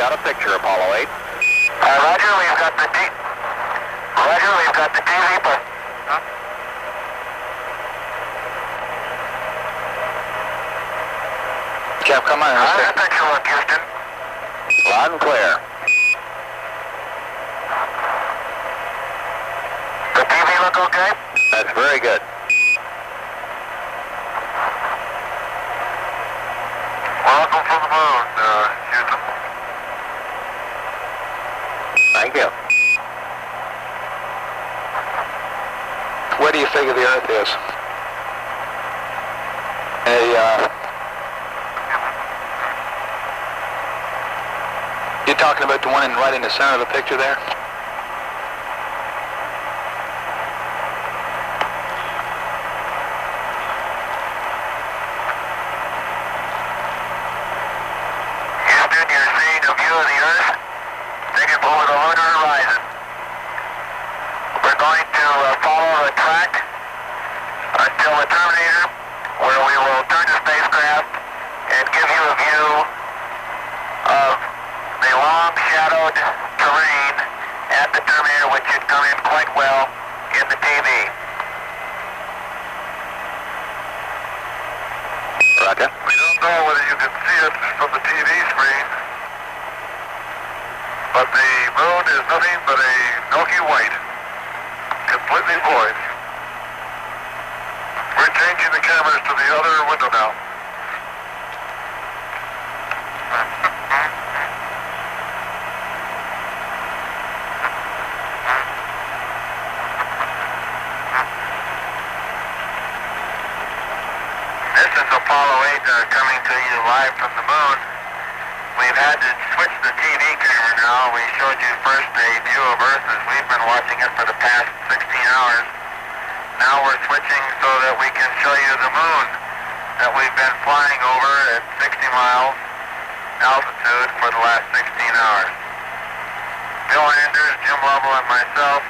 got a picture, Apollo 8. Roger, we've got the Roger, we've got the TV, but... Huh? Jeff, come on. How's the picture look, Houston? Loud and clear. The TV look okay? That's very good. Welcome from the moon, Houston. Thank you. Where do you figure the Earth is? You're talking about the one right in the center of the picture there? Houston, you're seeing a view of the Earth taken over the lunar horizon. We're going to follow the track until the terminator, where we will turn the spacecraft and give you a view of the long shadowed terrain at the terminator, which should come in quite well in the TV. Roger. We don't know whether you can see it from the TV screen, but the moon is nothing but a milky white, completely void. We're changing the cameras to the other window now. This is Apollo 8 coming to you live from the moon. We've had to switch the TV camera now. We showed you first a view of Earth as we've been watching it for the past 16 hours. Now we're switching so that we can show you the moon that we've been flying over at 60 miles altitude for the last 16 hours. Bill Anders, Jim Lovell, and myself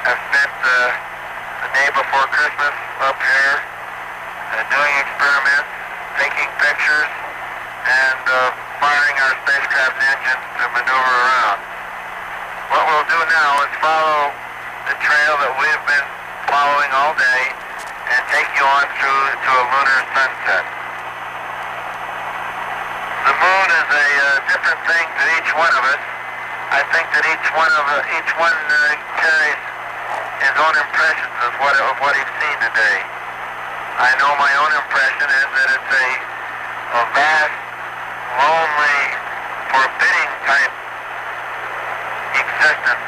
have spent the day before Christmas up here doing experiments, taking pictures, and firing our spacecraft engines to maneuver around. What we'll do now is follow the trail that we've been following all day and take you on through to a lunar sunset. The moon is a different thing to each one of us. I think that each one carries his own impressions of what he's seen today. I know my own impression is that it's a vast, lonely, forbidding type existence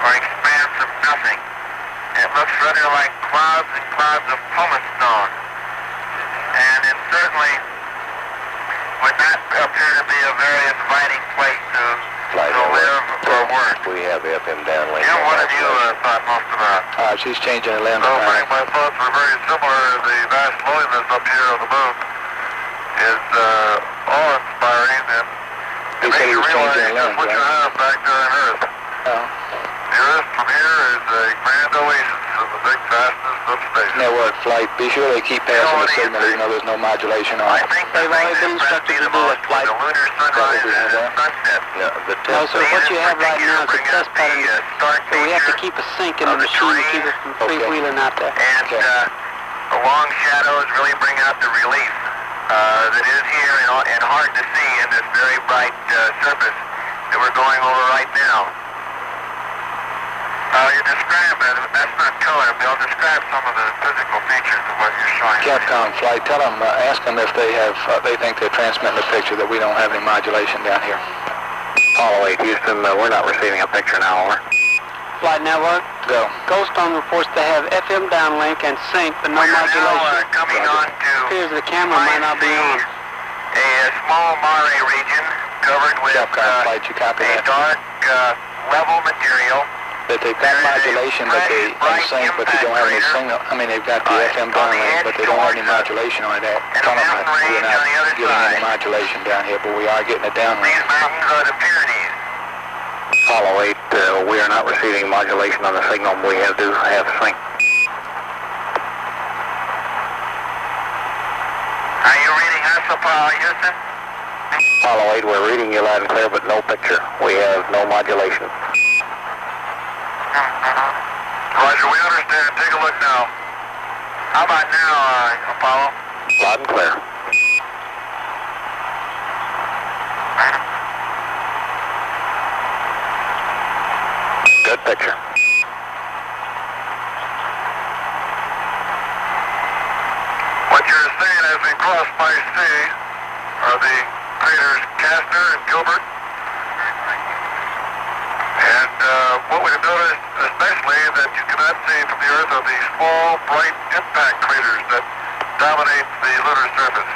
or expanse of nothing. It looks rather like clouds and clouds of pumice stone. And it certainly would not appear to be a very inviting place to live or work. We have FM downlink. Jim, what have you thought most about? She's changing the lens. My thoughts were very similar. The vast loneliness up here on the moon is awe-inspiring, and it makes you realize just what you have back there on Earth. The Earth from here is a grand oasis in the big vastness of space. Network flight. Be sure they keep passing the signal even though there's no modulation on I it. think they've already been instructed to do a flight. The lunar sunrise and sunset. So what you have right now is a test pattern. So we have to keep a sync in the machine to keep it from freewheeling out there. And the long shadows really bring out the relief that is here and hard to see in this very bright surface that we're going over right now. You describe it. That's not color, Bill. Describe some of the physical features of what you're showing. Capcom flight. Tell them, ask them if they have, they think they're transmitting a picture that we don't have any modulation down here. Apollo 8, Houston, we're not receiving a picture now, over. Flight network. Go. Goldstone reports to have FM downlink and sync, but no modulation. Now, coming on to appears the camera might not be on. A small mare region covered with Capcom flight, you copy a that? dark level material. That they've got modulation, but they sync, but they don't have any signal. I mean, they've got the FM downlink, but they don't have any modulation on that. Tell them that we're not getting any modulation down here, but we are getting a downlink. These mountains are the Pyrenees. Apollo 8, we are not receiving modulation on the signal. We have to have sync. Are you reading us, Apollo, Houston? Apollo 8, we're reading you loud and clear, but no picture. We have no modulation. Roger, we understand. Take a look now. How about now, Apollo? Loud and clear. Good picture. What you're seeing as we cross by sea are the craters Kastner and Gilbert. And what we've noticed especially that you cannot see from the Earth are these small, bright impact craters that dominate the lunar surface.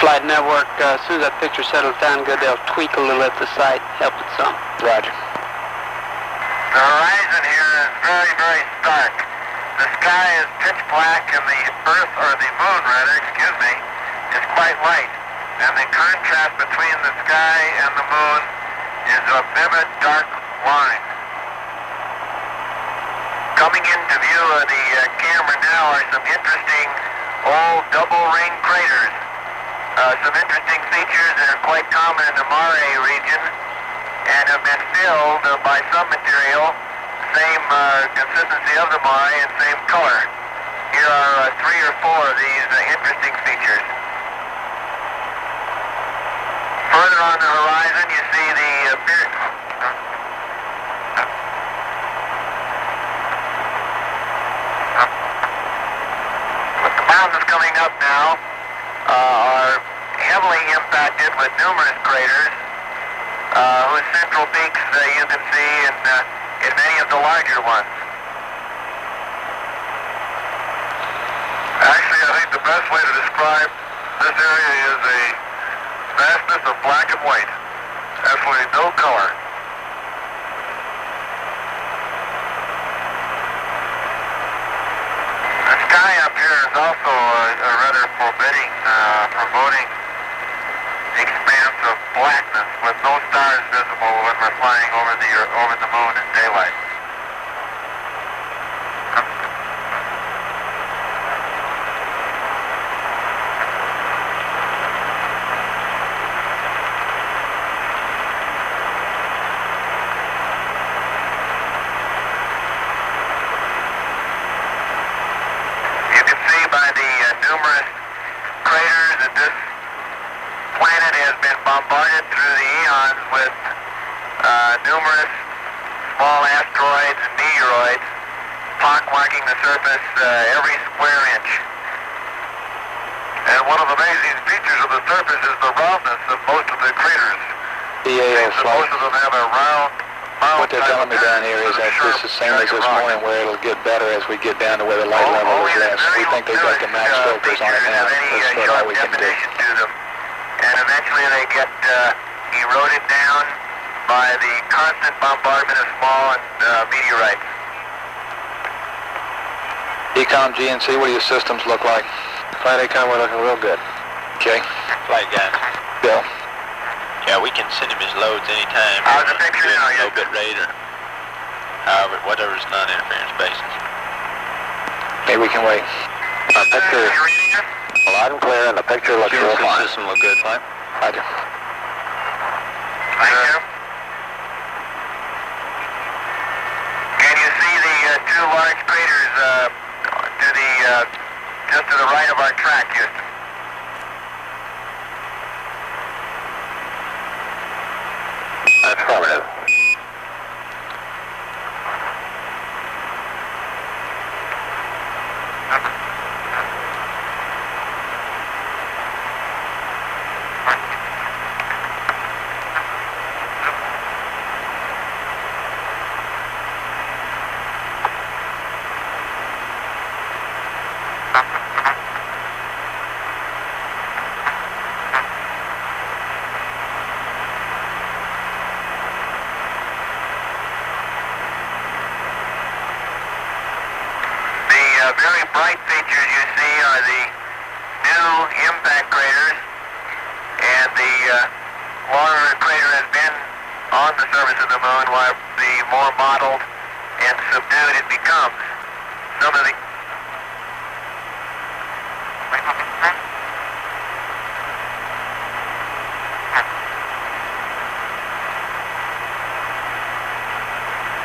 Flight network, as soon as that picture settles down good, they'll tweak a little at the site, help it some. Roger. The horizon here is very, very stark. The sky is pitch black and the Earth, or the moon rather, excuse me, is quite light. And the contrast between the sky and the moon is a vivid dark line. Coming into view of the camera now are some interesting old double ring craters. Some interesting features that are quite common in the Mare region and have been filled by some material, same consistency of the Mare and same color. Here are 3 or 4 of these interesting features. Further on the horizon you see the mountains coming up now are heavily impacted with numerous craters whose central peaks you can see in many of the larger ones. Actually, I think the best way to describe this area is a vastness of black and white. Absolutely no color. The sky up here is also a rather forbidding, foreboding expanse of blackness with no stars visible when we're flying over the moon in daylight. You can see by the numerous craters that this planet has been bombarded through the eons with numerous small asteroids and meteoroids pockmarking the surface every square inch. And one of the amazing features of the surface is the roundness of most of the craters. Most of them have a round. What they're telling me down here is that this is the same as this morning, where it'll get better as we get down to where the light level is less. We think they've got the max filters on it now. That's what all we can do. And eventually they get eroded down by the constant bombardment of small meteorites. Ecom, GNC, what do your systems look like? Flight Ecom, we're looking real good. Okay. Flight guys. Bill. Yeah, we can send him his loads anytime. How's the picture now? No bit rate or however, whatever's non-interference basis. Maybe we can wait. Our picture is loud and clear, and the picture looks real fine. System look good, fine. Roger. Thank you. Can you see the 2 large craters to the just to the right of our track, Houston? Affirmative. Very bright features you see are the new impact craters, and the Lunar crater has been on the surface of the moon, the more mottled and subdued it becomes. Some of the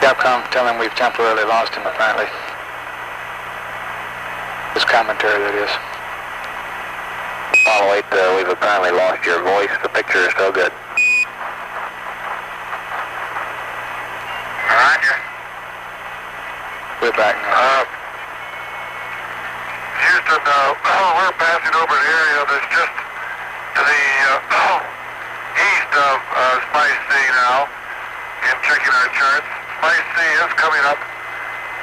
Capcom telling we've temporarily lost him, apparently. His commentary, that is. Apollo 8, we've apparently lost your voice. The picture is still good. Roger. We're back now. Houston, we're passing over an area that's just to the east of Spice C now, and checking our charts. Spice C is coming up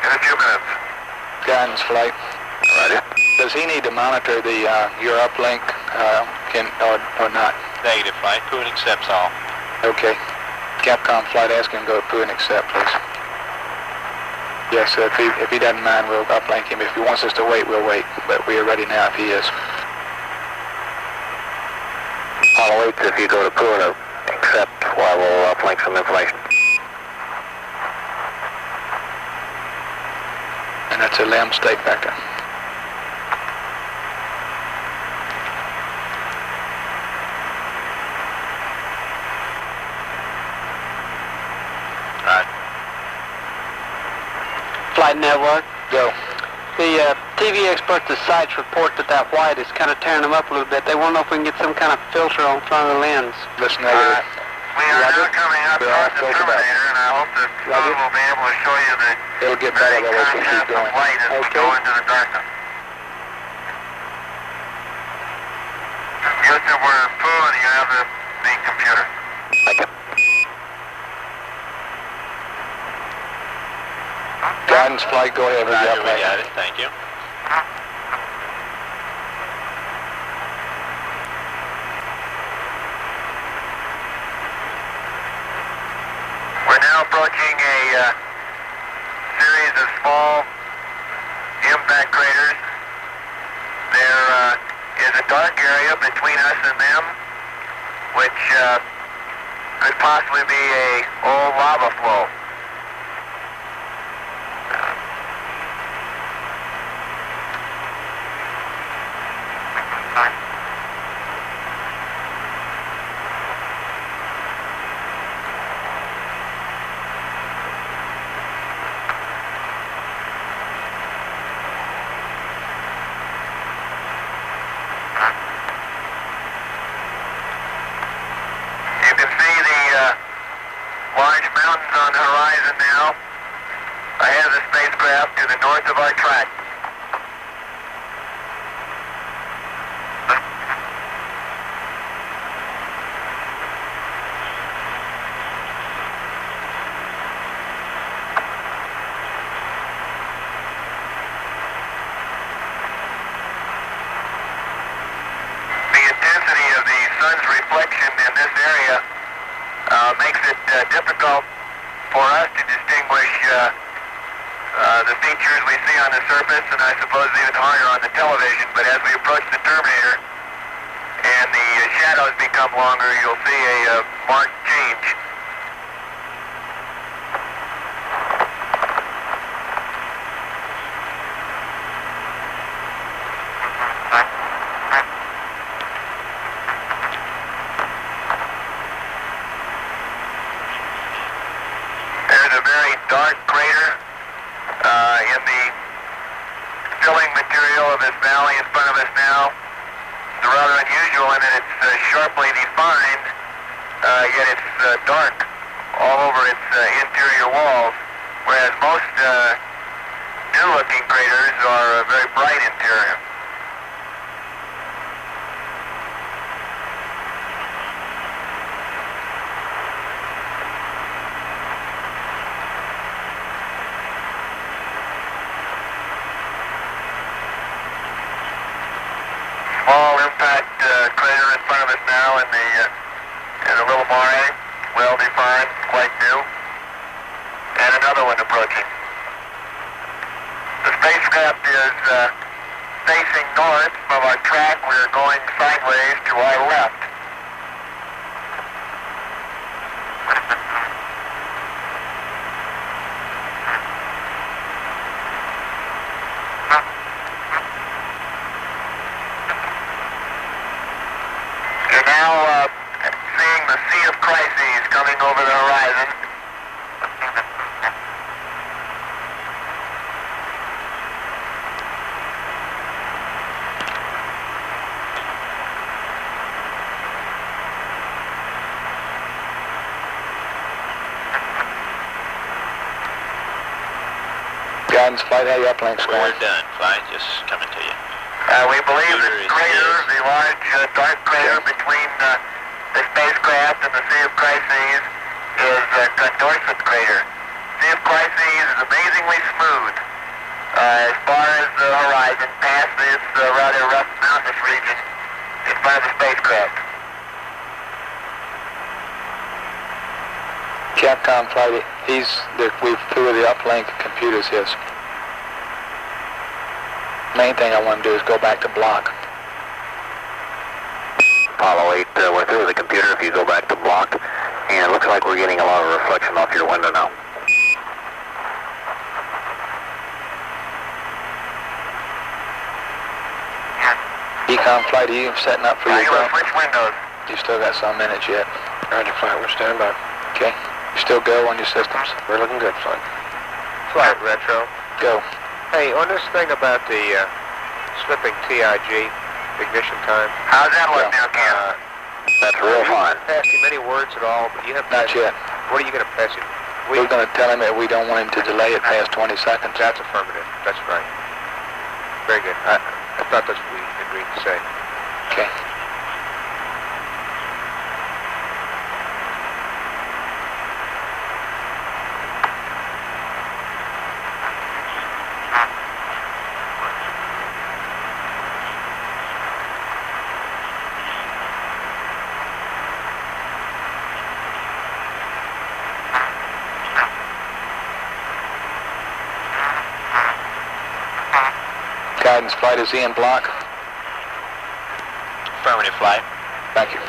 in a few minutes. Guidance flight. Roger. Does he need to monitor the your uplink or not? Negative flight. Poo and accepts all. Okay. Capcom flight, ask him to go to Poo and accept, please. Yes, if he doesn't mind, we'll uplink him. If he wants us to wait, we'll wait. But we are ready now if he is. Apollo 8, if you go to Poo and accept while we'll uplink some information. And that's a LEM state factor. Right. Flight network. Go. The TV experts at sites report that white is kind of tearing them up a little bit. They want to know if we can get some kind of filter on front of the lens. Listen, negative. We are now coming up towards the terminator, and I hope that soon we'll be able to show you the It'll get better that way if we keep contrast of going. light as we go into the darkness. Houston, we're in Poo, and you have the computer. Thank you. Guidance flight, go ahead with the Roger, we uplink. got it. Thank you. We're now approaching a series of small impact craters. There is a dark area between us and them, which could possibly be a old lava flow. You can see the large mountains on the horizon now, ahead of the spacecraft to the north of our track. The intensity of the sun's reflection in this area makes it difficult for us to distinguish the features we see on the surface, and I suppose even harder on the television. But as we approach the terminator and the shadows become longer, you'll see a marked change. There's a very dark crater in the filling material of this valley in front of us now. It's rather unusual in that it's sharply defined, yet it's dark all over its interior walls, whereas most new-looking craters are a very bright interior. Small impact crater in front of us now in the little mare, well defined, quite new, and another one approaching. The spacecraft is facing north from our track. We're going sideways to our left. Crises coming over the horizon. Guidance flight, how your uplinks going? We're done, flight. Just coming to you. We believe the Computer crater, is- the large dark crater between the spacecraft and the Sea of Crises is Condorcet crater. Sea of Crises is amazingly smooth as far as the horizon, past this rather rough mountainous region in front of the spacecraft. Capcom flight, we've through the uplink computers his. Main thing I want to do is go back to block. Apollo 8, we're through the computer if you go back to block, and it looks like we're getting a lot of reflection off your window now. Econ flight, are you setting up for your jump? Switch windows. You still got some minutes yet? Roger, flight. We're standing by. Okay. You still go on your systems? We're looking good, flight. Flight retro. Go. Hey, on this thing about the slipping TIG, ignition time. How's that look now, Cam? That's real fine. Passed him any words at all, but you haven't Not passed yet. him. What are you going to pass him? We're going to tell him that we don't want him to delay it past 20 seconds. That's affirmative. That's right. Very good. I thought that's what we agreed to say. Okay. Guidance flight is in block. Affirmative, flight. Thank you.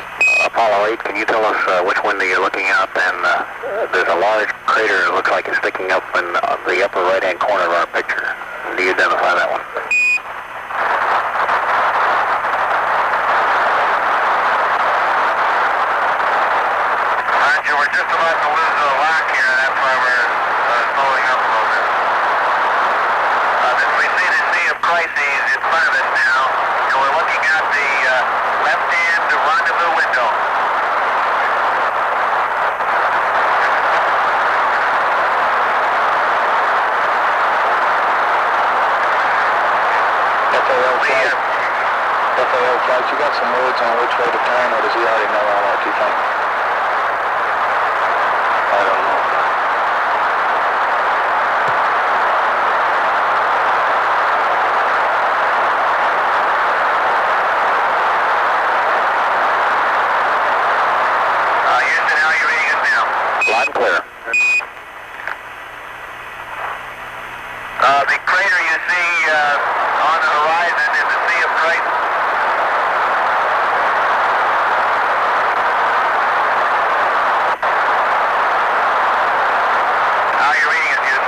Apollo 8, can you tell us which window you're looking out? And there's a large crater that looks like it's sticking up in the upper right-hand corner of our picture. Do you identify that one? Roger, we're just about to lose the lock here. That's why we're slowing up a little bit. We see the Sea of Crises in front of us now, and we're looking at the left-hand rendezvous window. FAO flight, you got some words on which way to turn, or does he already know all that, do you think? I don't know. Houston, how are you reading us now? Loud and clear. The crater you see on the horizon is the Sea of Crisis. How are you reading us, Houston?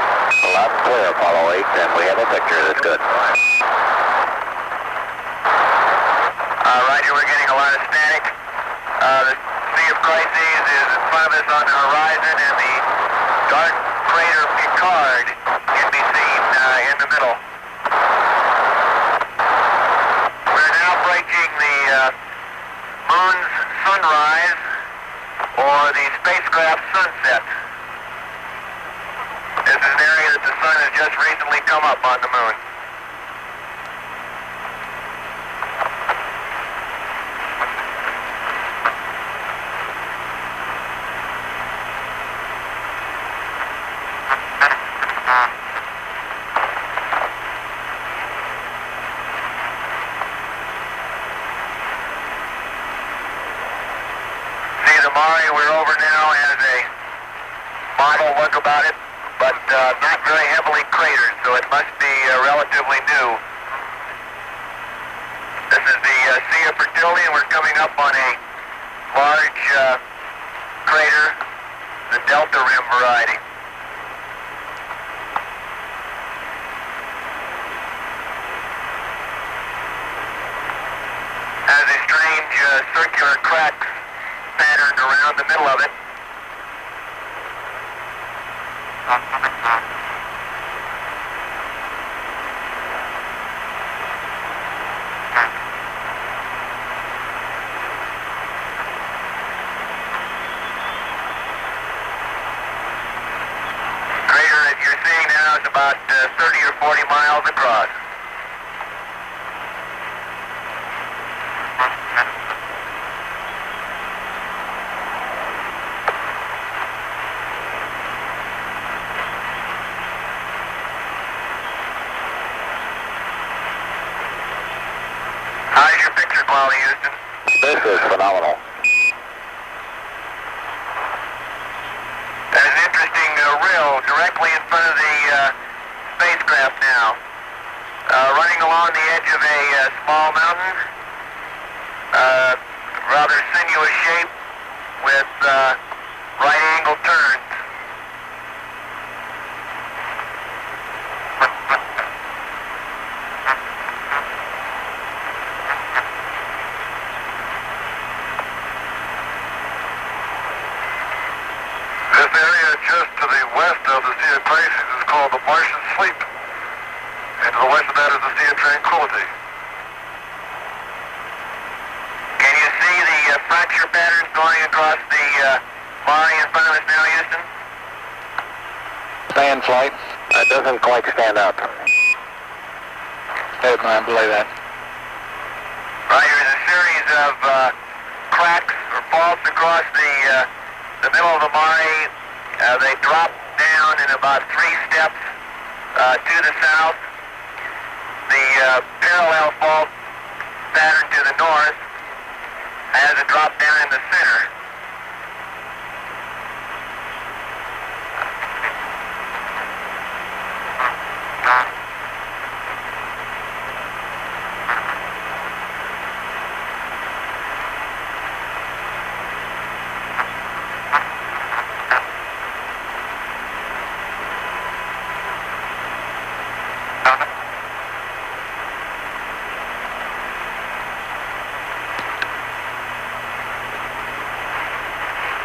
Loud and clear, Apollo 8, and we have a picture that's good. Roger, we're getting a lot of static. The Sea of Crises is in front of us on the horizon, and the dark crater Picard can be seen in the middle. We're now breaking the moon's sunrise, or the spacecraft sunset. This is an area that the sun has just recently come up on the moon. We're over now as a model look about it, but not very heavily cratered, so it must be relatively new. This is the Sea of Fertility, and we're coming up on a large crater, the Delta Rim variety. Has a strange circular cracks patterned around the middle of it. Crater that you're seeing now is about 30 or 40 miles across. How's your picture quality, Houston? This is phenomenal. There's an interesting rill directly in front of the spacecraft now. Running along the edge of a small mountain. Rather sinuous shape with right angle turns. This area just to the west of the Sea of Crisis is called the Martian Sleep. And to the west of that is the Sea of Tranquility. Can you see the fracture patterns going across the Mare in front of us now, Houston? Stand flight. That doesn't quite stand up. Hey, man, believe that. Right, there's a series of cracks or faults across the middle of the Mare. They drop down in about 3 steps to the south. The parallel fault pattern to the north has a drop down in the center.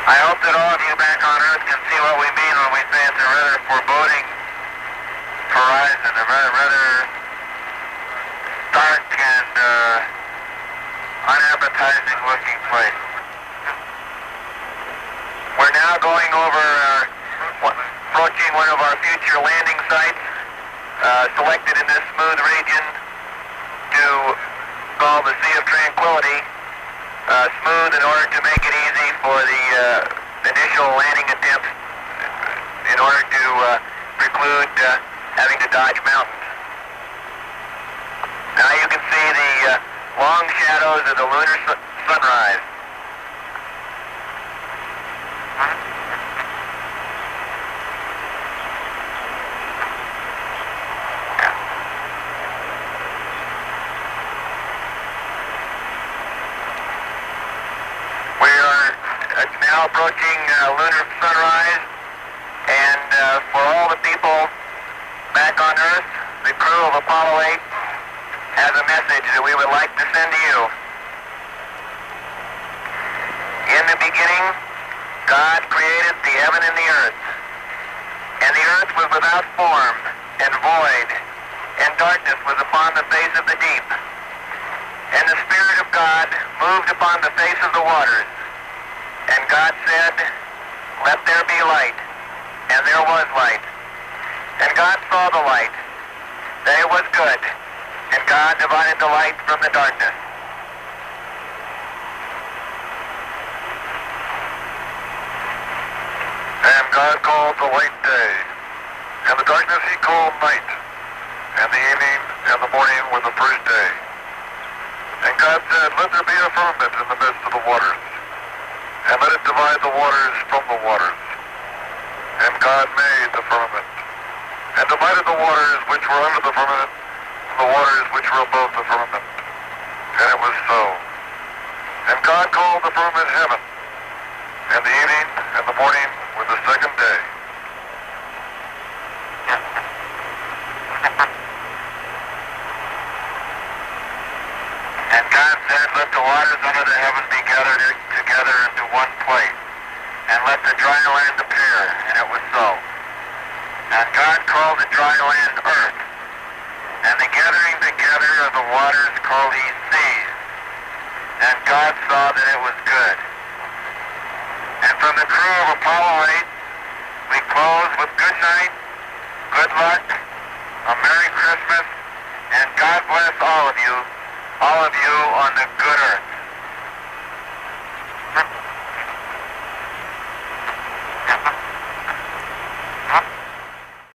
I hope that all of you back on Earth can see what we mean when we say it's a rather foreboding horizon, a rather dark and unappetizing looking place. We're now going over, approaching one of our future landing sites, selected in this smooth region to call the Sea of Tranquility. Smooth in order to make it easy for the initial landing attempts in order to preclude having to dodge mountains. Now you can see the long shadows of the lunar sunrise. Now approaching lunar sunrise, and for all the people back on Earth, the crew of Apollo 8 has a message that we would like to send to you. In the beginning, God created the heaven and the earth, and the earth was without form and void, and darkness was upon the face of the deep. And the Spirit of God moved upon the face of the waters. And God said, "Let there be light." And there was light. And God saw the light, that it was good. And God divided the light from the darkness. And God called the light day, and the darkness he called night, and the evening and the morning were the first day. And God said, "Let there be a firmament in the midst of the waters, and let it divide the waters from the waters." And God made the firmament, and divided the waters which were under the firmament from the waters which were above the firmament. And it was so. And God called the firmament heaven, and the evening and the morning were the second day. And God said, "Let the waters under the heaven be gathered together into one place, and let the dry land appear, and it was so. And God called the dry land earth, and the gathering together of the waters called he seas. And God saw that it was good. And from the crew of Apollo 8, we close with good night, good luck, a Merry Christmas, and God bless all of you on the good earth.